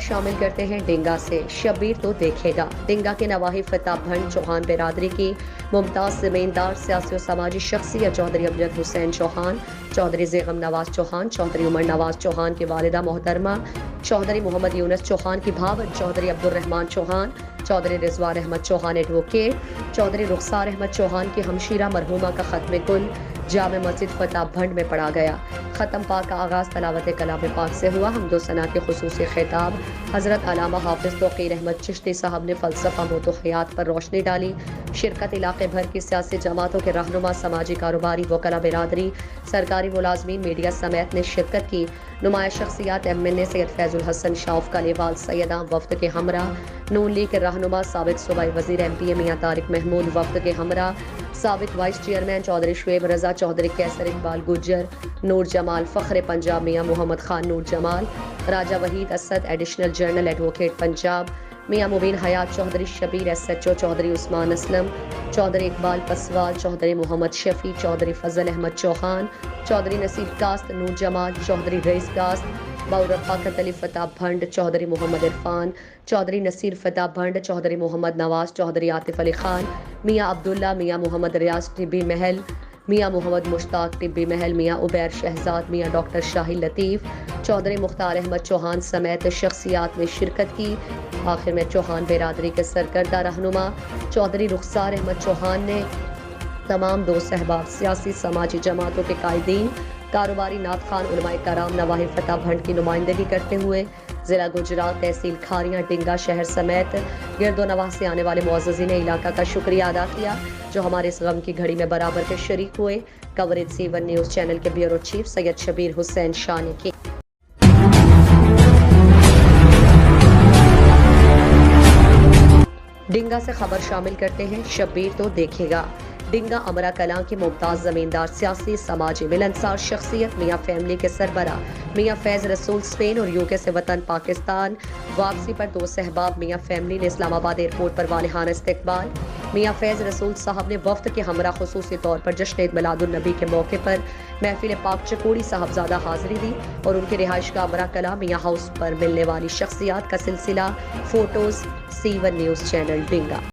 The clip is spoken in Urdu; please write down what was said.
شامل کرتے ہیں ڈنگا سے، شبیر تو دیکھے گا۔ ڈنگا کے نواحی فتح بھنڈ چوہان برادری کی ممتاز زمیندار سیاسی و سماجی شخصیت چودھری امجد حسین چوہان، چودھری بیگم نواز چوہان، چودھری عمر نواز چوہان کی والدہ محترمہ چودھری محمد یونس چوہان کی بھاوت چودھری عبدالرحمان چوہان، چودھری رضوان احمد چوہان ایڈوکیٹ، چودھری رخسار احمد چوہان کی ہمشیرہ مرحومہ کا ختم کل جامع مسجد فتح بھنڈ میں پڑھا گیا۔ ختم پاک کا آغاز تلاوت کلام پاک سے ہوا۔ حمد و ثنا کے خصوصی خطاب حضرت علامہ حافظ توقیر احمد چشتی صاحب نے فلسفہ موت و حیات پر روشنی ڈالی۔ شرکت علاقے بھر کی سیاسی جماعتوں کے رہنما، سماجی کاروباری، وکلاء برادری، سرکاری ملازمین، میڈیا سمیت نے شرکت کی۔ نمایاں شخصیات MNA سید فیض الحسن شاؤف کالیوال سیدہ وفد کے ہمراہ، نون لیگ کے رہنما سابق صوبائی وزیر MP میاں طارق محمود وفد کے ہمراہ، سابق وائس چیئرمین چودھری شعیب رضا، چودھری کیسر اقبال گجر، نور جمال فخر Punjab Mian Muhammad Khan Noor Jamal, Raja Waheed Asad additional general advocate Punjab, Mian Mubeen حیات چودھری شبیر SHO، چودھری عثمان اسلم، چودھری اقبال پسوال، چودھری محمد شفیع، چودھری فضل احمد چوہان، چودھری نصیر کاست نور جمال، چودھری رئیس کاست باورپا کتلی فتح بھنڈ، چودھری محمد عرفان، چودھری نصیر فتح بھنڈ، چودھری محمد نواز، چودھری عاطف علی خان، میاں عبداللہ، میاں محمد ریاض ٹبی محل، میاں محمد مشتاق ٹبی محل، میاں عبیر شہزاد، میاں ڈاکٹر شاہی لطیف، چودھری مختار احمد چوہان سمیت شخصیات نے شرکت کی۔ آخر میں چوہان برادری کے سرکردہ رہنما چودھری رخسار احمد چوہان نے تمام دوست احباب، سیاسی سماجی جماعتوں کے قائدین، کاروباری، نعت خوان، علماء کرام، نواحی فتح بھنڈ کی نمائندگی کرتے ہوئے ضلع گجرات، تحصیل کھاریاں، ڈنگا شہر سمیت گرد و نواح سے آنے والے معززین علاقہ کا شکریہ ادا کیا جو ہمارے اس غم کی گھڑی میں برابر کے شریک ہوئے۔ کوریج C1 نیوز چینل کے بیورو چیف سید شبیر حسین شاہ نے کی۔ ڈنگا سے خبر شامل کرتے ہیں، شبیر تو دیکھے گا۔ ڈنگا امرا کلاں کی ممتاز زمیندار، سیاسی، سماجی، ملنسار شخصیت میاں فیملی کے سربراہ میاں فیض رسول اسپین اور UK سے وطن پاکستان واپسی پر دوست احباب میاں فیملی نے اسلام آباد ایئرپورٹ پر والہانہ استقبال۔ میاں فیض رسول صاحب نے وفد کے ہمراہ خصوصی طور پر جشن عید میلاد النبی کے موقع پر محفل پاک چکوڑی صاحبزادہ حاضری دی اور ان کی رہائش گاہ امرا کلاں میاں ہاؤس پر ملنے والی شخصیات کا سلسلہ فوٹوز C1 نیوز چینل ڈنگا۔